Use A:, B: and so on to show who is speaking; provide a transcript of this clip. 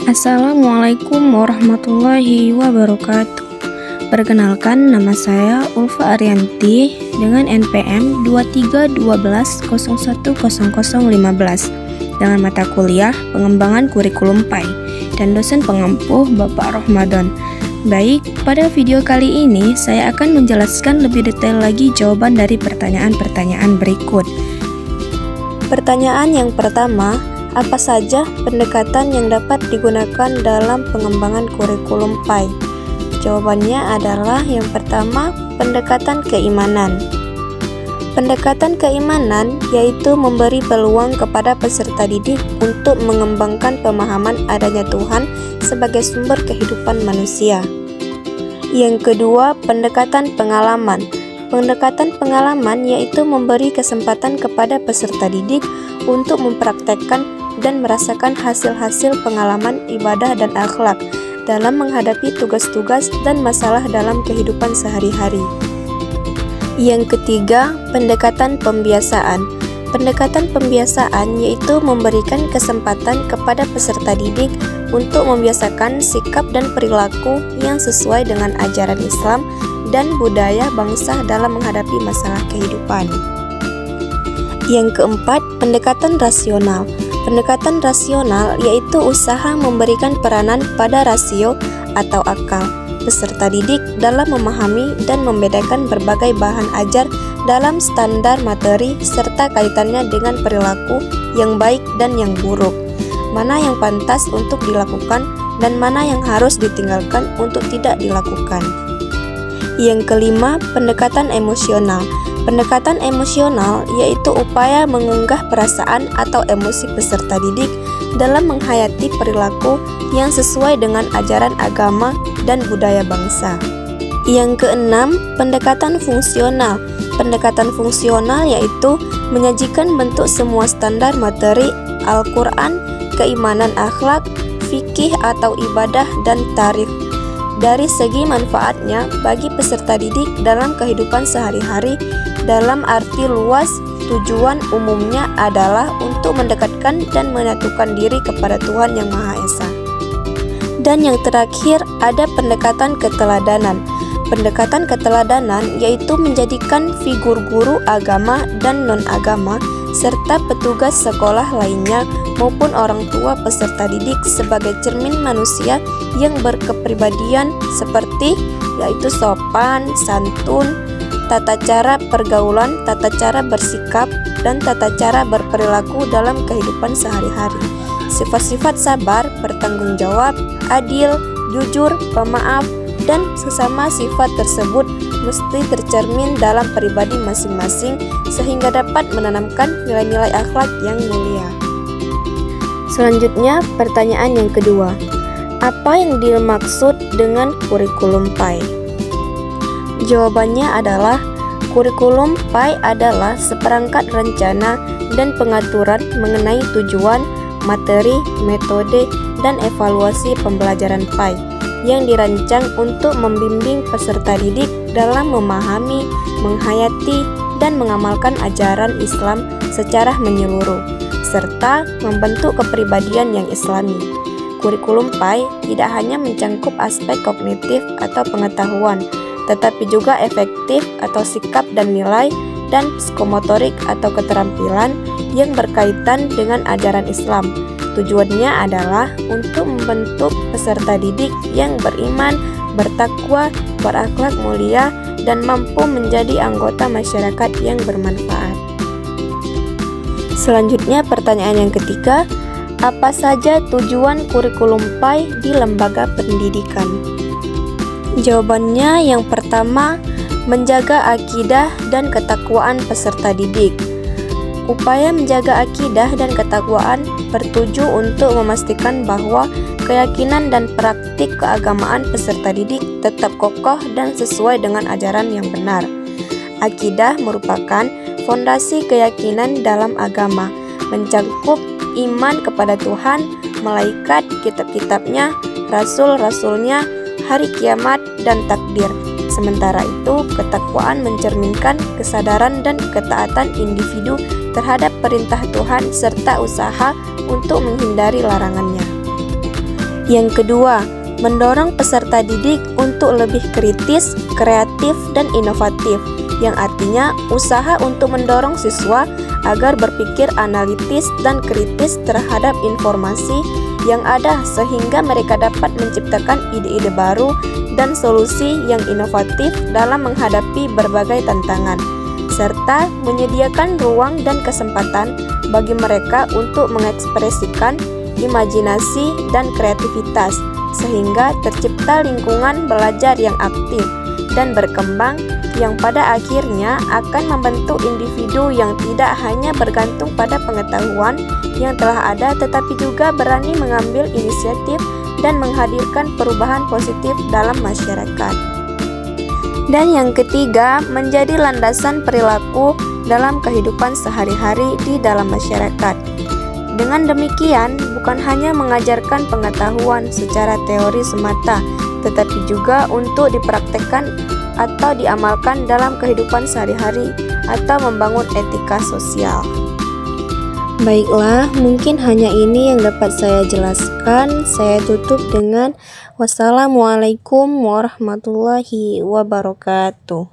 A: Assalamualaikum warahmatullahi wabarakatuh. Perkenalkan, nama saya Ulfa Arianti dengan NPM 2312010015 dengan mata kuliah Pengembangan Kurikulum PAI dan dosen pengampu Bapak Ramadan. Baik, pada video kali ini saya akan menjelaskan lebih detail lagi jawaban dari pertanyaan-pertanyaan berikut. Pertanyaan yang pertama, apa saja pendekatan yang dapat digunakan dalam pengembangan kurikulum PAI? Jawabannya adalah yang pertama, pendekatan keimanan. Pendekatan keimanan yaitu memberi peluang kepada peserta didik untuk mengembangkan pemahaman adanya Tuhan sebagai sumber kehidupan manusia. Yang kedua, pendekatan pengalaman. Pendekatan pengalaman yaitu memberi kesempatan kepada peserta didik untuk mempraktekkan dan merasakan hasil-hasil pengalaman ibadah dan akhlak dalam menghadapi tugas-tugas dan masalah dalam kehidupan sehari-hari. Yang ketiga, pendekatan pembiasaan. Pendekatan pembiasaan yaitu memberikan kesempatan kepada peserta didik untuk membiasakan sikap dan perilaku yang sesuai dengan ajaran Islam dan budaya bangsa dalam menghadapi masalah kehidupan. Yang keempat, pendekatan rasional. Pendekatan rasional yaitu usaha memberikan peranan pada rasio atau akal peserta didik dalam memahami dan membedakan berbagai bahan ajar dalam standar materi serta kaitannya dengan perilaku yang baik dan yang buruk, mana yang pantas untuk dilakukan dan mana yang harus ditinggalkan untuk tidak dilakukan. Yang kelima, pendekatan emosional. Pendekatan emosional yaitu upaya mengunggah perasaan atau emosi peserta didik dalam menghayati perilaku yang sesuai dengan ajaran agama dan budaya bangsa. Yang keenam, pendekatan fungsional. Pendekatan fungsional yaitu menyajikan bentuk semua standar materi Al-Quran, keimanan akhlak, fikih atau ibadah, dan tarikh dari segi manfaatnya bagi peserta didik dalam kehidupan sehari-hari. Dalam arti luas, tujuan umumnya adalah untuk mendekatkan dan menyatukan diri kepada Tuhan Yang Maha Esa. Dan yang terakhir, ada pendekatan keteladanan. Pendekatan keteladanan yaitu menjadikan figur guru agama dan non-agama serta petugas sekolah lainnya maupun orang tua peserta didik sebagai cermin manusia yang berkepribadian seperti yaitu sopan, santun, tata cara pergaulan, tata cara bersikap, dan tata cara berperilaku dalam kehidupan sehari-hari. Sifat-sifat sabar, bertanggung jawab, adil, jujur, pemaaf, dan sesama sifat tersebut mesti tercermin dalam pribadi masing-masing sehingga dapat menanamkan nilai-nilai akhlak yang mulia. Selanjutnya, pertanyaan yang kedua. Apa yang dimaksud dengan kurikulum PAI? Jawabannya adalah kurikulum PAI adalah seperangkat rencana dan pengaturan mengenai tujuan, materi, metode, dan evaluasi pembelajaran PAI yang dirancang untuk membimbing peserta didik dalam memahami, menghayati, dan mengamalkan ajaran Islam secara menyeluruh, serta membentuk kepribadian yang islami. Kurikulum PAI tidak hanya mencangkup aspek kognitif atau pengetahuan, tetapi juga efektif atau sikap dan nilai, dan psikomotorik atau keterampilan yang berkaitan dengan ajaran Islam. Tujuannya adalah untuk membentuk peserta didik yang beriman, bertakwa, berakhlak mulia, dan mampu menjadi anggota masyarakat yang bermanfaat. Selanjutnya, pertanyaan yang ketiga, apa saja tujuan kurikulum PAI di lembaga pendidikan? Jawabannya yang pertama, menjaga akidah dan ketakwaan peserta didik. Upaya menjaga akidah dan ketakwaan bertuju untuk memastikan bahwa keyakinan dan praktik keagamaan peserta didik tetap kokoh dan sesuai dengan ajaran yang benar. Akidah merupakan fondasi keyakinan dalam agama, mencangkup iman kepada Tuhan, malaikat, kitab-kitabnya, rasul-rasulnya, hari kiamat, dan takdir. Sementara itu, ketakwaan mencerminkan kesadaran dan ketaatan individu terhadap perintah Tuhan serta usaha untuk menghindari larangannya. Yang kedua, mendorong peserta didik untuk lebih kritis, kreatif, dan inovatif, yang artinya usaha untuk mendorong siswa agar berpikir analitis dan kritis terhadap informasi yang ada sehingga mereka dapat menciptakan ide-ide baru dan solusi yang inovatif dalam menghadapi berbagai tantangan, serta menyediakan ruang dan kesempatan bagi mereka untuk mengekspresikan imajinasi dan kreativitas, sehingga tercipta lingkungan belajar yang aktif dan berkembang yang pada akhirnya akan membentuk individu yang tidak hanya bergantung pada pengetahuan yang telah ada, tetapi juga berani mengambil inisiatif dan menghadirkan perubahan positif dalam masyarakat. Dan yang ketiga, menjadi landasan perilaku dalam kehidupan sehari-hari di dalam masyarakat. Dengan demikian, bukan hanya mengajarkan pengetahuan secara teori semata, tetapi juga untuk dipraktekkan atau diamalkan dalam kehidupan sehari-hari atau membangun etika sosial. Baiklah, mungkin hanya ini yang dapat saya jelaskan. Saya tutup dengan wassalamualaikum warahmatullahi wabarakatuh.